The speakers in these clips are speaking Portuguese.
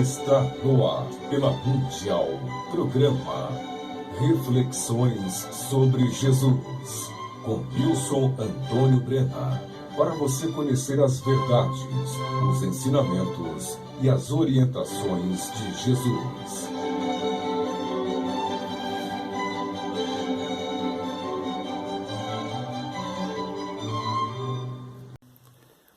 Está no ar pela Mundial. Programa Reflexões sobre Jesus, com Nilson Antônio Brena. Para você conhecer as verdades, os ensinamentos e as orientações de Jesus.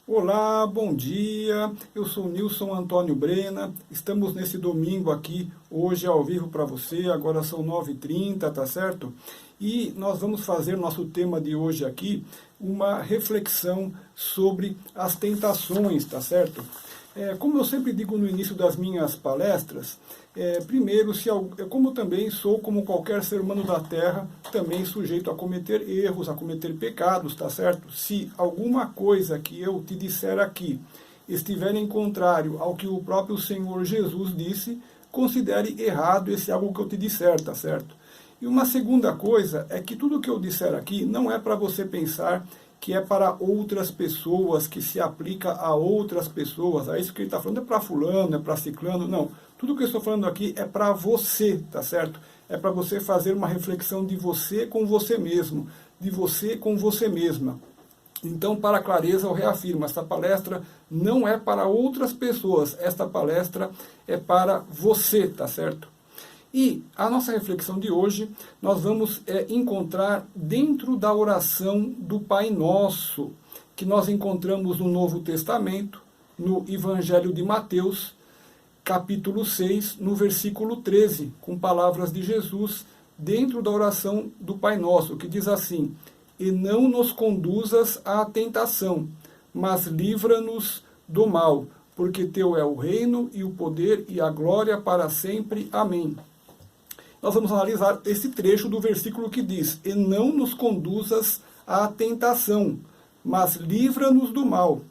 Olá, bom dia, eu sou Nilson Antônio Brena, estamos nesse domingo aqui, hoje ao vivo para você, agora são 9h30, tá certo? E nós vamos fazer nosso tema de hoje aqui, uma reflexão sobre as tentações, tá certo? Como eu sempre digo no início das minhas palestras, primeiro, como também sou como qualquer ser humano da Terra, também sujeito a cometer erros, a cometer pecados, tá certo? Se alguma coisa que eu te disser aqui estiver em contrário ao que o próprio Senhor Jesus disse, considere errado esse algo que eu te disser, tá certo? E uma segunda coisa é que tudo que eu disser aqui não é para você pensar que é para outras pessoas, que se aplica a outras pessoas. É isso que ele está falando, é para fulano, é para ciclano, não. Tudo que eu estou falando aqui é para você, tá certo? É para você fazer uma reflexão de você com você mesmo, de você com você mesma. Então, para a clareza, eu reafirmo, esta palestra não é para outras pessoas, esta palestra é para você, tá certo? E a nossa reflexão de hoje, nós vamos encontrar dentro da oração do Pai Nosso, que nós encontramos no Novo Testamento, no Evangelho de Mateus, capítulo 6, no versículo 13, com palavras de Jesus, dentro da oração do Pai Nosso, que diz assim: "E não nos conduzas à tentação, mas livra-nos do mal, porque teu é o reino e o poder e a glória para sempre. Amém." Nós vamos analisar esse trecho do versículo que diz: "E não nos conduzas à tentação, mas livra-nos do mal."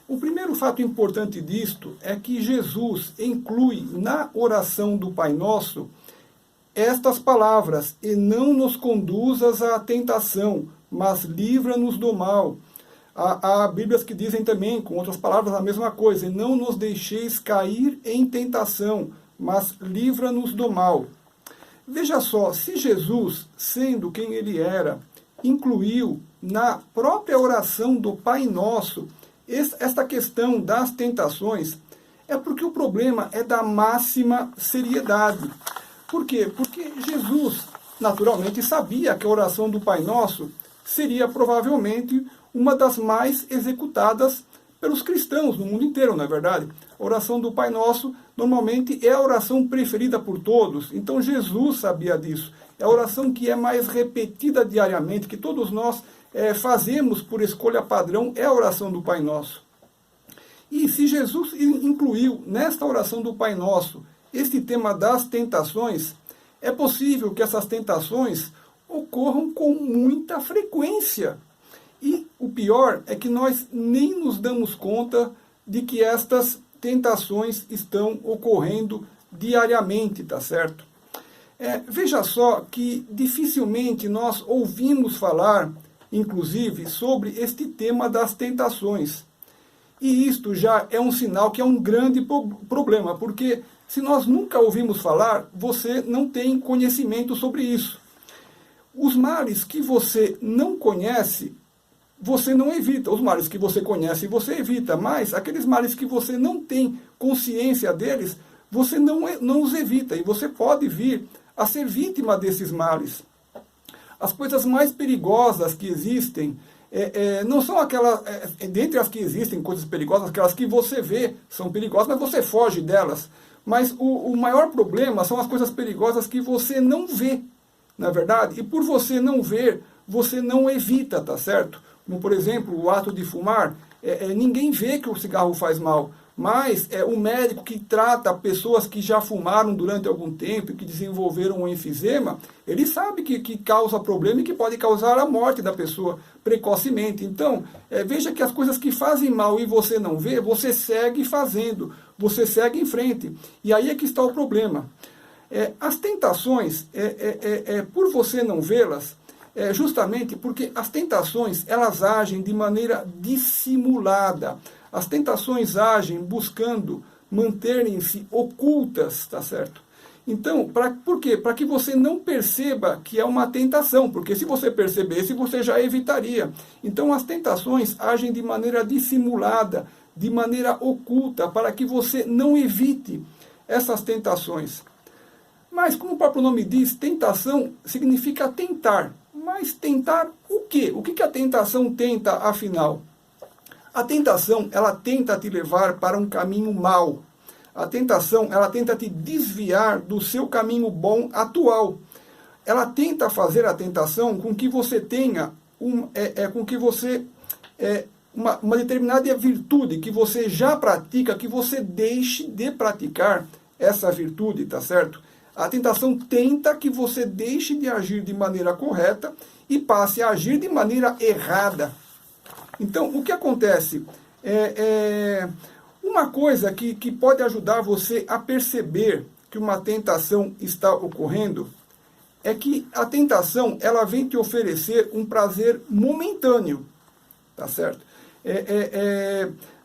O primeiro fato importante disto é que Jesus inclui na oração do Pai Nosso estas palavras: "E não nos conduzas à tentação, mas livra-nos do mal." Há Bíblias que dizem também, com outras palavras, a mesma coisa: "E não nos deixeis cair em tentação, mas livra-nos do mal." Veja só, se Jesus, sendo quem ele era, incluiu na própria oração do Pai Nosso esta questão das tentações, é porque o problema é da máxima seriedade. Por quê? Porque Jesus, naturalmente, sabia que a oração do Pai Nosso seria provavelmente uma das mais executadas pelos cristãos no mundo inteiro, não é verdade? A oração do Pai Nosso normalmente é a oração preferida por todos. Então Jesus sabia disso. É a oração que é mais repetida diariamente, que todos nós fazemos por escolha padrão, é a oração do Pai Nosso. E se Jesus incluiu nesta oração do Pai Nosso este tema das tentações, é possível que essas tentações ocorram com muita frequência. E o pior é que nós nem nos damos conta de que estas tentações estão ocorrendo diariamente, tá certo? Veja só que dificilmente nós ouvimos falar, inclusive, sobre este tema das tentações. E isto já é um sinal que é um grande problema, porque se nós nunca ouvimos falar, você não tem conhecimento sobre isso. Os males que você não conhece, você não evita. Os males que você conhece, você evita. Mas aqueles males que você não tem consciência deles, você não os evita. E você pode vir a ser vítima desses males. As coisas mais perigosas que existem, não são aquelas, dentre as que existem coisas perigosas, aquelas que você vê são perigosas, mas você foge delas. Mas o maior problema são as coisas perigosas que você não vê, na verdade. E por você não ver, você não evita, tá certo? Como, por exemplo, o ato de fumar, ninguém vê que o cigarro faz mal, mas o médico que trata pessoas que já fumaram durante algum tempo e que desenvolveram um enfisema, ele sabe que causa problema e que pode causar a morte da pessoa precocemente. Então, veja que as coisas que fazem mal e você não vê, você segue fazendo, você segue em frente. E aí é que está o problema. As tentações, por você não vê-las, justamente porque as tentações, elas agem de maneira dissimulada. As tentações agem buscando manterem-se ocultas, tá certo? Então, por quê? Para que você não perceba que é uma tentação, porque se você percebesse, você já evitaria. Então, as tentações agem de maneira dissimulada, de maneira oculta, para que você não evite essas tentações. Mas, como o próprio nome diz, tentação significa tentar. Mas tentar o quê? O que a tentação tenta, afinal? A tentação, ela tenta te levar para um caminho mau. A tentação, ela tenta te desviar do seu caminho bom atual. Ela tenta fazer a tentação com que você tenha uma determinada virtude que você já pratica, que você deixe de praticar essa virtude, tá certo? A tentação tenta que você deixe de agir de maneira correta e passe a agir de maneira errada. Então, o que acontece? Uma coisa que pode ajudar você a perceber que uma tentação está ocorrendo é que a tentação, ela vem te oferecer um prazer momentâneo, tá certo?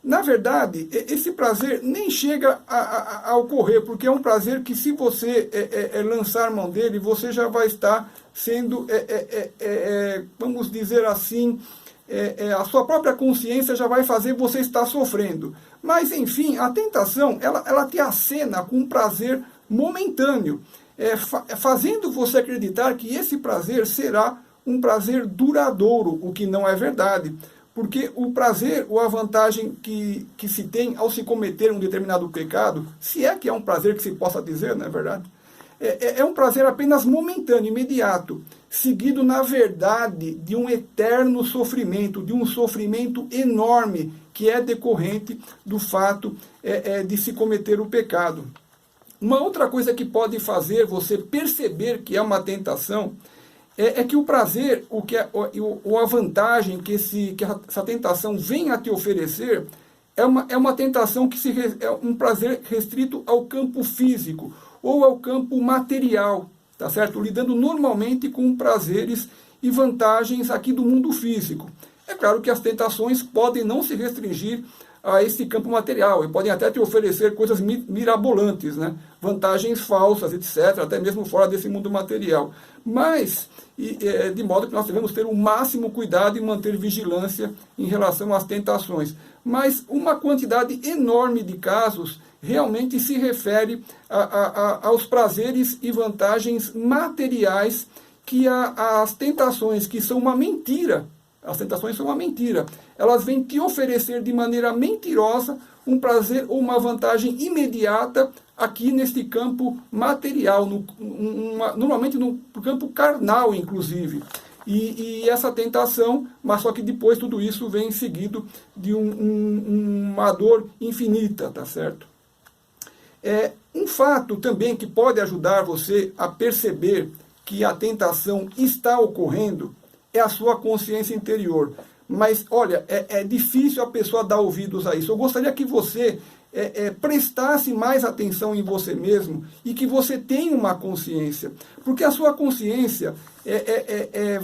Na verdade, esse prazer nem chega a ocorrer, porque é um prazer que, se você lançar mão dele, você já vai estar sendo, vamos dizer assim, a sua própria consciência já vai fazer você estar sofrendo. Mas, enfim, a tentação, ela te acena com um prazer momentâneo, fazendo você acreditar que esse prazer será um prazer duradouro, o que não é verdade. Porque o prazer, ou a vantagem que se tem ao se cometer um determinado pecado, se é que é um prazer que se possa dizer, não é verdade? É um prazer apenas momentâneo, imediato, seguido, na verdade, de um eterno sofrimento, de um sofrimento enorme, que é decorrente do fato de se cometer o pecado. Uma outra coisa que pode fazer você perceber que é uma tentação é que o prazer, ou a vantagem que essa tentação vem a te oferecer, é uma tentação é um prazer restrito ao campo físico, ou ao campo material, tá certo? Lidando normalmente com prazeres e vantagens aqui do mundo físico. É claro que as tentações podem não se restringir a esse campo material, e podem até te oferecer coisas mirabolantes, né? Vantagens falsas, etc., até mesmo fora desse mundo material. Mas, de modo que nós devemos ter o máximo cuidado e manter vigilância em relação às tentações. Mas uma quantidade enorme de casos realmente se refere aos prazeres e vantagens materiais que as tentações, que são uma mentira. As tentações são uma mentira. Elas vêm te oferecer de maneira mentirosa um prazer ou uma vantagem imediata aqui neste campo material, normalmente no campo carnal, inclusive. E essa tentação, mas só que depois tudo isso vem seguido de uma dor infinita, tá certo? Um fato também que pode ajudar você a perceber que a tentação está ocorrendo é a sua consciência interior. Mas, olha, é difícil a pessoa dar ouvidos a isso. Eu gostaria que você prestasse mais atenção em você mesmo e que você tenha uma consciência. Porque a sua consciência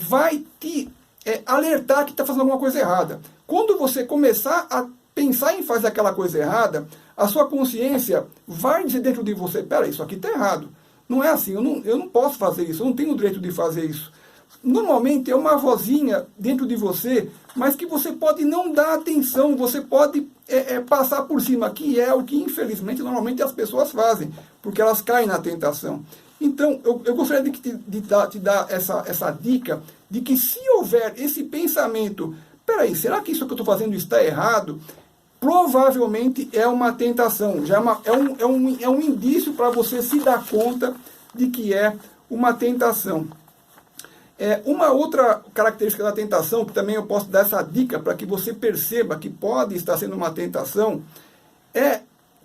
vai te alertar que está fazendo alguma coisa errada. Quando você começar a pensar em fazer aquela coisa errada, a sua consciência vai dizer dentro de você: peraí, isso aqui está errado. Não é assim, eu não posso fazer isso, eu não tenho o direito de fazer isso. Normalmente é uma vozinha dentro de você, mas que você pode não dar atenção, você pode passar por cima, que é o que infelizmente normalmente as pessoas fazem, porque elas caem na tentação. Então, eu gostaria de te dar essa dica de que, se houver esse pensamento, peraí, será que isso que eu estou fazendo está errado? Provavelmente é uma tentação, já é um indício para você se dar conta de que é uma tentação. Uma outra característica da tentação, que também eu posso dar essa dica para que você perceba que pode estar sendo uma tentação, é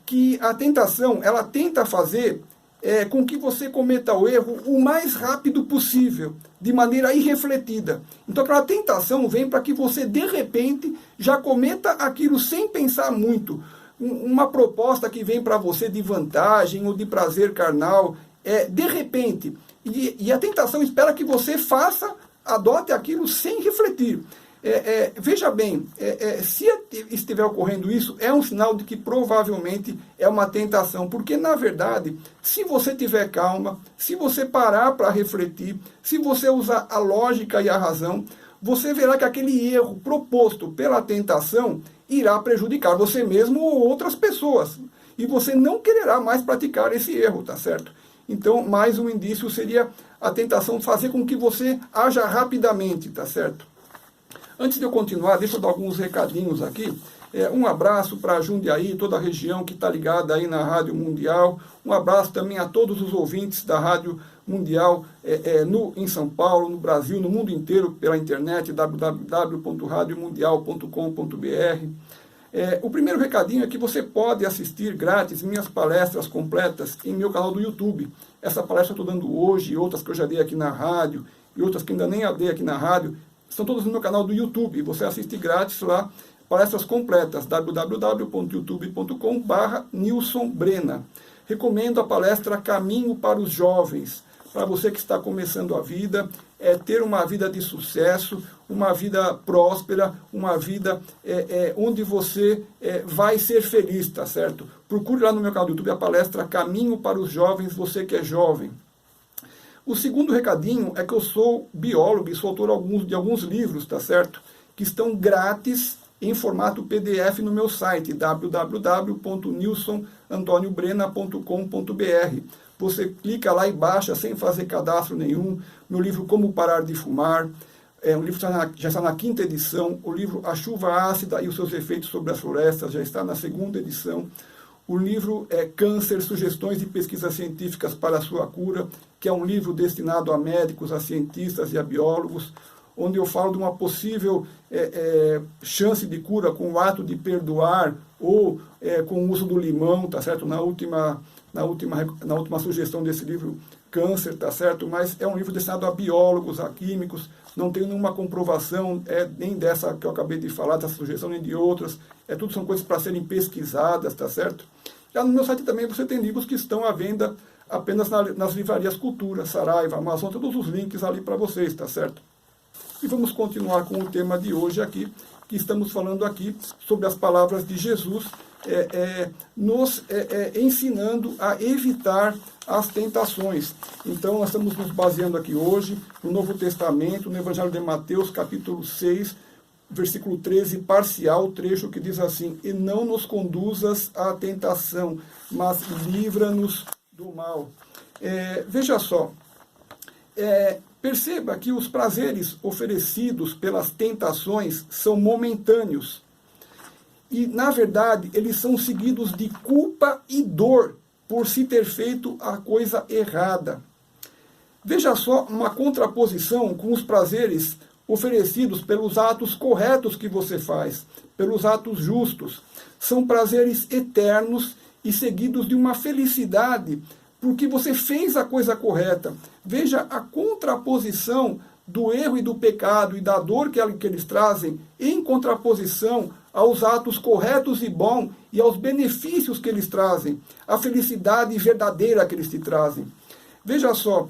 que a tentação, ela tenta fazer com que você cometa o erro o mais rápido possível, de maneira irrefletida. Então aquela tentação vem para que você, de repente, já cometa aquilo sem pensar muito. Uma proposta que vem para você de vantagem ou de prazer carnal, de repente. E a tentação espera que você adote aquilo sem refletir. Veja bem, se estiver ocorrendo isso, é um sinal de que provavelmente é uma tentação, porque na verdade, se você tiver calma, se você parar para refletir, se você usar a lógica e a razão, você verá que aquele erro proposto pela tentação irá prejudicar você mesmo ou outras pessoas, e você não quererá mais praticar esse erro, tá certo? Então, mais um indício seria a tentação de fazer com que você haja rapidamente, tá certo? Antes de eu continuar, deixa eu dar alguns recadinhos aqui. Um abraço para Jundiaí, toda a região que está ligada aí na Rádio Mundial. Um abraço também a todos os ouvintes da Rádio Mundial em São Paulo, no Brasil, no mundo inteiro, pela internet, www.radiomundial.com.br. O primeiro recadinho é que você pode assistir grátis minhas palestras completas em meu canal do YouTube. Essa palestra eu estou dando hoje, outras que eu já dei aqui na rádio, e outras que ainda nem dei aqui na rádio, estão todas no meu canal do YouTube. Você assiste grátis lá, palestras completas, www.youtube.com/Nilson Brena. Recomendo a palestra Caminho para os Jovens. Para você que está começando a vida, ter uma vida de sucesso, uma vida próspera, uma vida onde você vai ser feliz, tá certo? Procure lá no meu canal do YouTube a palestra Caminho para os Jovens, você que é jovem. O segundo recadinho é que eu sou biólogo e sou autor de alguns livros, tá certo? Que estão grátis em formato PDF no meu site, www.nilsonantoniobrena.com.br. Você clica lá e baixa sem fazer cadastro nenhum. Meu livro Como Parar de Fumar, o livro já está na 5ª edição. O livro A Chuva Ácida e os Seus Efeitos sobre as Florestas já está na 2ª edição. O livro Câncer, Sugestões de Pesquisas Científicas para a Sua Cura, que é um livro destinado a médicos, a cientistas e a biólogos, onde eu falo de uma possível chance de cura com o ato de perdoar ou com o uso do limão, tá certo? Na última sugestão desse livro, Câncer, tá certo? Mas é um livro destinado a biólogos, a químicos, não tem nenhuma comprovação, nem dessa que eu acabei de falar, dessa sugestão, nem de outras. Tudo são coisas para serem pesquisadas, tá certo? Já no meu site também você tem livros que estão à venda apenas nas livrarias Cultura, Saraiva, Amazon, todos os links ali para vocês, tá certo? E vamos continuar com o tema de hoje aqui, que estamos falando aqui sobre as palavras de Jesus, nos ensinando a evitar as tentações. Então, nós estamos nos baseando aqui hoje no Novo Testamento, no Evangelho de Mateus, capítulo 6, versículo 13, parcial, trecho que diz assim: e não nos conduzas à tentação, mas livra-nos do mal. Veja só, perceba que os prazeres oferecidos pelas tentações são momentâneos. E, na verdade, eles são seguidos de culpa e dor por se ter feito a coisa errada. Veja só uma contraposição com os prazeres oferecidos pelos atos corretos que você faz, pelos atos justos. São prazeres eternos e seguidos de uma felicidade porque você fez a coisa correta. Veja a contraposição do erro e do pecado e da dor que eles trazem em contraposição aos atos corretos e bons e aos benefícios que eles trazem, a felicidade verdadeira que eles te trazem. Veja só,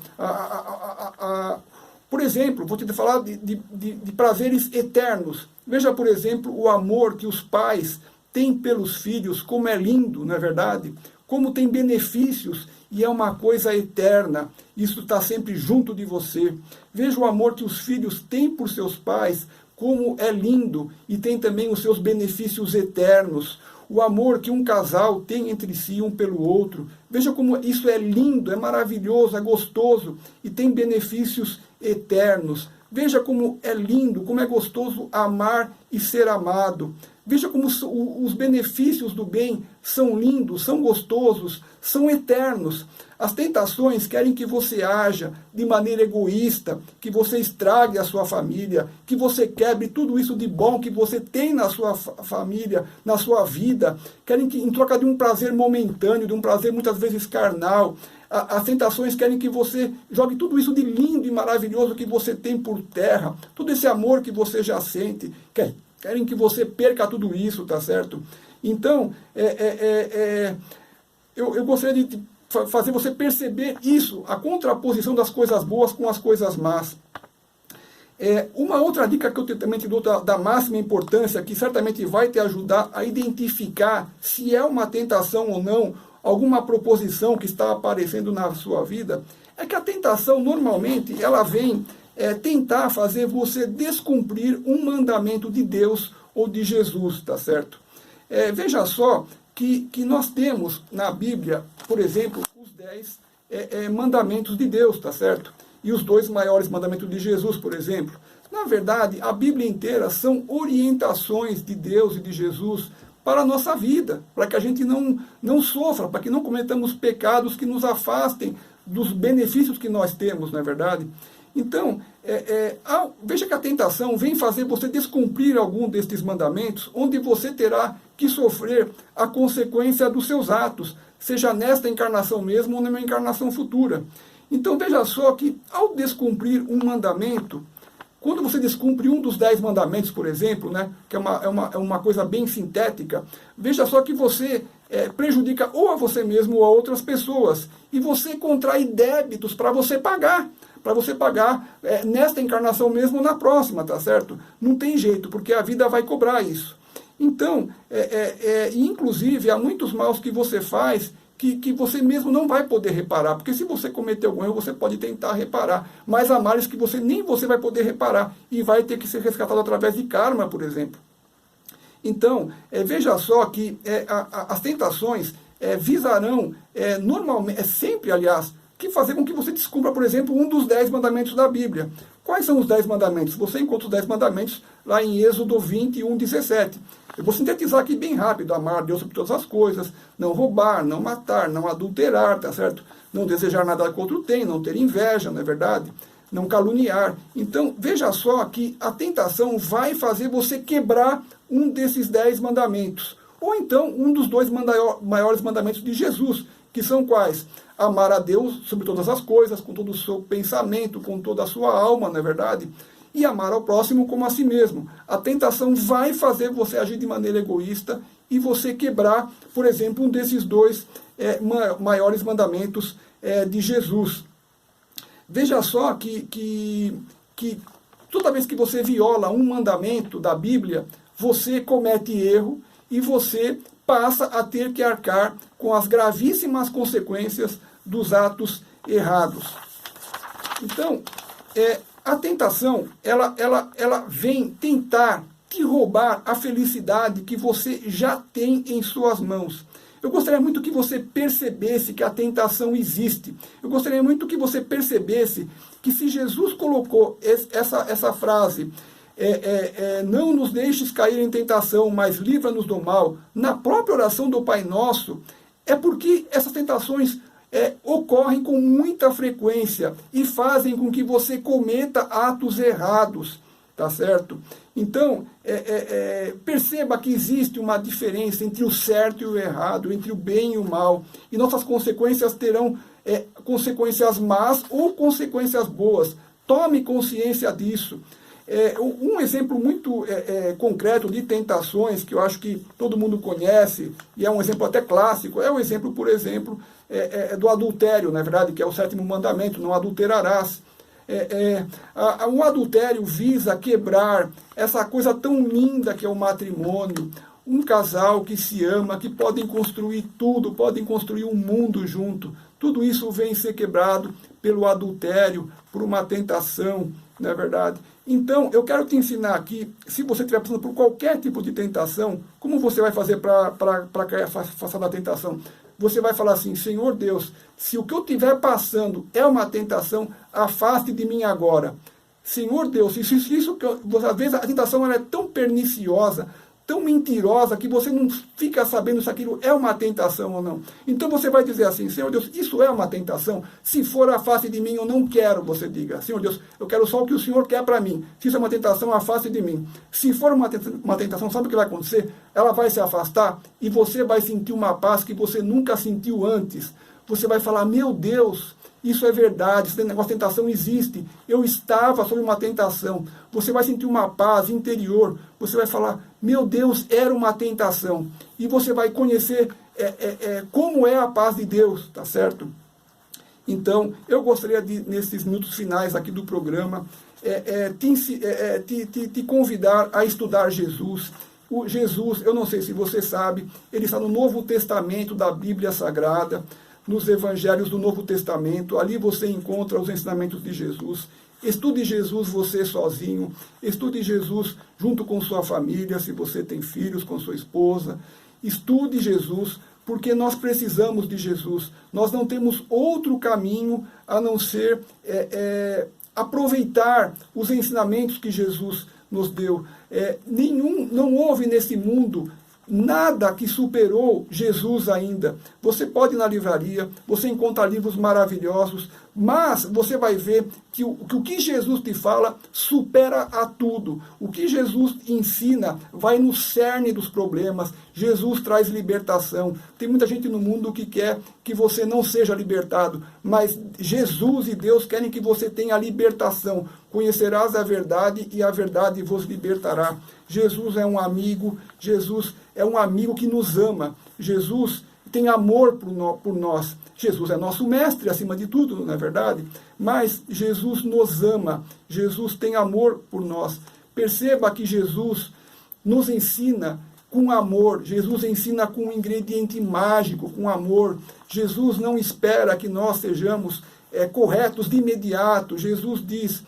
por exemplo, vou te falar de prazeres eternos. Veja, por exemplo, o amor que os pais têm pelos filhos, como é lindo, não é verdade? Como tem benefícios e é uma coisa eterna. Isso está sempre junto de você. Veja o amor que os filhos têm por seus pais, como é lindo e tem também os seus benefícios eternos. O amor que um casal tem entre si, um pelo outro. Veja como isso é lindo, é maravilhoso, é gostoso e tem benefícios eternos. Veja como é lindo, como é gostoso amar e ser amado. Veja como os benefícios do bem são lindos, são gostosos, são eternos. As tentações querem que você haja de maneira egoísta, que você estrague a sua família, que você quebre tudo isso de bom que você tem na sua família, na sua vida. Querem que, em troca de um prazer momentâneo, de um prazer muitas vezes carnal, as tentações querem que você jogue tudo isso de lindo e maravilhoso que você tem por terra, todo esse amor que você já sente, querem que você perca tudo isso, tá certo? Então, eu gostaria de fazer você perceber isso, a contraposição das coisas boas com as coisas más. Uma outra dica que eu também te dou da máxima importância, que certamente vai te ajudar a identificar se é uma tentação ou não, alguma proposição que está aparecendo na sua vida, é que a tentação, normalmente, ela vem tentar fazer você descumprir um mandamento de Deus ou de Jesus, tá certo? Veja só que nós temos na Bíblia, por exemplo, os 10 mandamentos de Deus, tá certo? E os 2 maiores mandamentos de Jesus, por exemplo. Na verdade, a Bíblia inteira são orientações de Deus e de Jesus para a nossa vida, para que a gente não sofra, para que não cometamos pecados que nos afastem dos benefícios que nós temos, não é verdade? Então, veja que a tentação vem fazer você descumprir algum destes mandamentos, onde você terá que sofrer a consequência dos seus atos, seja nesta encarnação mesmo ou numa encarnação futura. Então veja só que ao descumprir um mandamento, quando você descumpre um dos 10 mandamentos, por exemplo, né, que é uma coisa bem sintética, veja só que você prejudica ou a você mesmo ou a outras pessoas. E você contrai débitos para você pagar. Nesta encarnação mesmo ou na próxima, tá certo? Não tem jeito, porque a vida vai cobrar isso. Então, inclusive, há muitos maus que você faz que você mesmo não vai poder reparar, porque se você cometer algum erro, você pode tentar reparar, mas há males que nem você vai poder reparar, e vai ter que ser resgatado através de karma, por exemplo. Então, veja só que as tentações visarão, normalmente, sempre, aliás, que fazer com que você descubra, por exemplo, um dos 10 mandamentos da Bíblia. Quais são os 10 mandamentos? Você encontra os 10 mandamentos lá em Êxodo 21, 17. Eu vou sintetizar aqui bem rápido: amar a Deus sobre todas as coisas, não roubar, não matar, não adulterar, tá certo? Não desejar nada que o outro tem, não ter inveja, não é verdade? Não caluniar. Então, veja só que a tentação vai fazer você quebrar um desses 10 mandamentos. Ou então, um dos 2 maiores mandamentos de Jesus, que são quais? Amar a Deus sobre todas as coisas, com todo o seu pensamento, com toda a sua alma, não é verdade? E amar ao próximo como a si mesmo. A tentação vai fazer você agir de maneira egoísta e você quebrar, por exemplo, um desses 2 maiores mandamentos de Jesus. Veja só que toda vez que você viola um mandamento da Bíblia, você comete erro e você passa a ter que arcar com as gravíssimas consequências dos atos errados. Então, a tentação, ela vem tentar te roubar a felicidade que você já tem em suas mãos. Eu gostaria muito que você percebesse que a tentação existe. Eu gostaria muito que você percebesse que se Jesus colocou essa frase, não nos deixes cair em tentação, mas livra-nos do mal, na própria oração do Pai Nosso, é porque essas tentações ocorrem com muita frequência e fazem com que você cometa atos errados, tá certo? Então, perceba que existe uma diferença entre o certo e o errado, entre o bem e o mal, e nossas consequências terão consequências más ou consequências boas. Tome consciência disso. Um exemplo muito concreto de tentações, que eu acho que todo mundo conhece, e é um exemplo até clássico, é o exemplo, por exemplo, do adultério, na verdade, que é o 7º mandamento: não adulterarás. Um adultério visa quebrar essa coisa tão linda que é o matrimônio. Um casal que se ama, que podem construir tudo, podem construir um mundo junto. Tudo isso vem ser quebrado pelo adultério, por uma tentação, não é verdade? Então, eu quero te ensinar aqui, se você estiver passando por qualquer tipo de tentação, como você vai fazer para cair afastar da tentação? Você vai falar assim: Senhor Deus, se o que eu estiver passando é uma tentação, afaste de mim agora. Senhor Deus, às vezes a tentação ela é tão perniciosa, tão mentirosa, que você não fica sabendo se aquilo é uma tentação ou não. Então você vai dizer assim: Senhor Deus, isso é uma tentação? Se for, afaste de mim, eu não quero. Você diga: Senhor Deus, eu quero só o que o Senhor quer para mim. Se isso é uma tentação, afaste de mim. Se for uma tentação, sabe o que vai acontecer? Ela vai se afastar e você vai sentir uma paz que você nunca sentiu antes. Você vai falar: meu Deus, isso é verdade, esse negócio de tentação existe. Eu estava sob uma tentação. Você vai sentir uma paz interior. Você vai falar: meu Deus, era uma tentação. E você vai conhecer como é a paz de Deus, tá certo? Então, eu gostaria de, nesses minutos finais aqui do programa, te convidar a estudar Jesus. O Jesus, eu não sei se você sabe, ele está no Novo Testamento da Bíblia Sagrada, nos Evangelhos do Novo Testamento. Ali você encontra os ensinamentos de Jesus. Estude Jesus você sozinho, estude Jesus junto com sua família, se você tem filhos, com sua esposa. Estude Jesus, porque nós precisamos de Jesus. Nós não temos outro caminho a não ser aproveitar os ensinamentos que Jesus nos deu. Não houve nesse mundo nada que superou Jesus ainda. Você pode ir na livraria, você encontra livros maravilhosos, mas você vai ver que o que Jesus te fala supera a tudo. O que Jesus ensina vai no cerne dos problemas. Jesus traz libertação. Tem muita gente no mundo que quer que você não seja libertado, mas Jesus e Deus querem que você tenha libertação. Conhecerás a verdade e a verdade vos libertará. Jesus é um amigo, Jesus é um amigo que nos ama. Jesus tem amor por nós. Jesus é nosso mestre, acima de tudo, não é verdade? Mas Jesus nos ama, Jesus tem amor por nós. Perceba que Jesus nos ensina com amor, Jesus ensina com um ingrediente mágico, com amor. Jesus não espera que nós sejamos corretos de imediato. Jesus diz: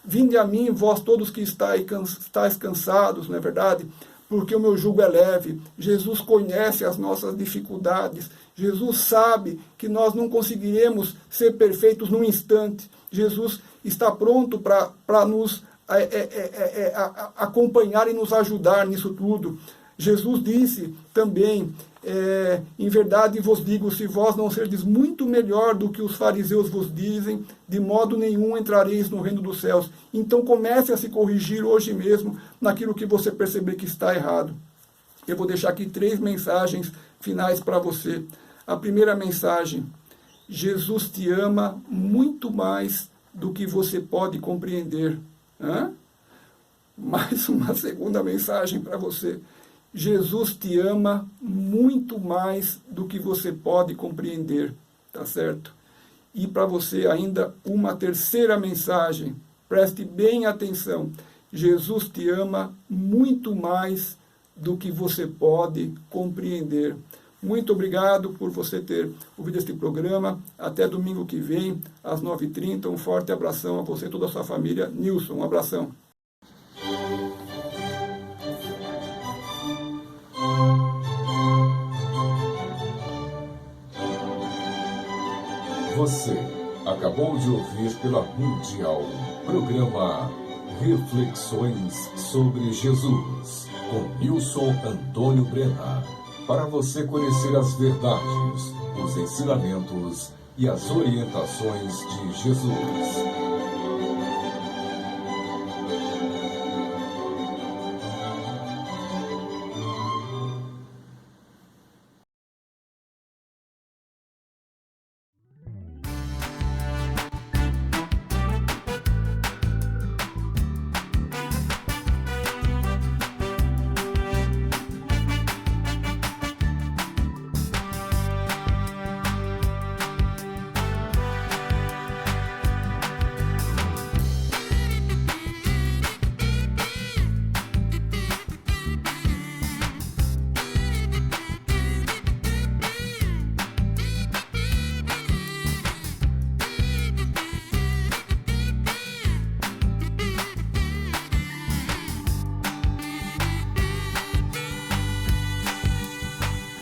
vinde a mim, vós todos que estáis cansados, não é verdade? Porque o meu jugo é leve. Jesus conhece as nossas dificuldades. Jesus sabe que nós não conseguiremos ser perfeitos num instante. Jesus está pronto para nos acompanhar e nos ajudar nisso tudo. Jesus disse também, em verdade vos digo, se vós não serdes muito melhor do que os fariseus vos dizem, de modo nenhum entrareis no reino dos céus. Então comece a se corrigir hoje mesmo naquilo que você perceber que está errado. Eu vou deixar aqui 3 mensagens finais para você. A primeira mensagem: Jesus te ama muito mais do que você pode compreender. Mais uma segunda mensagem para você: Jesus te ama muito mais do que você pode compreender, tá certo? E para você ainda uma terceira mensagem, preste bem atenção: Jesus te ama muito mais do que você pode compreender. Muito obrigado por você ter ouvido este programa. Até domingo que vem, às 9h30. Um forte abração a você e toda a sua família. Nilson, um abração. Você acabou de ouvir pela Mundial programa Reflexões sobre Jesus, com Nilson Antônio Brena. Para você conhecer as verdades, os ensinamentos e as orientações de Jesus.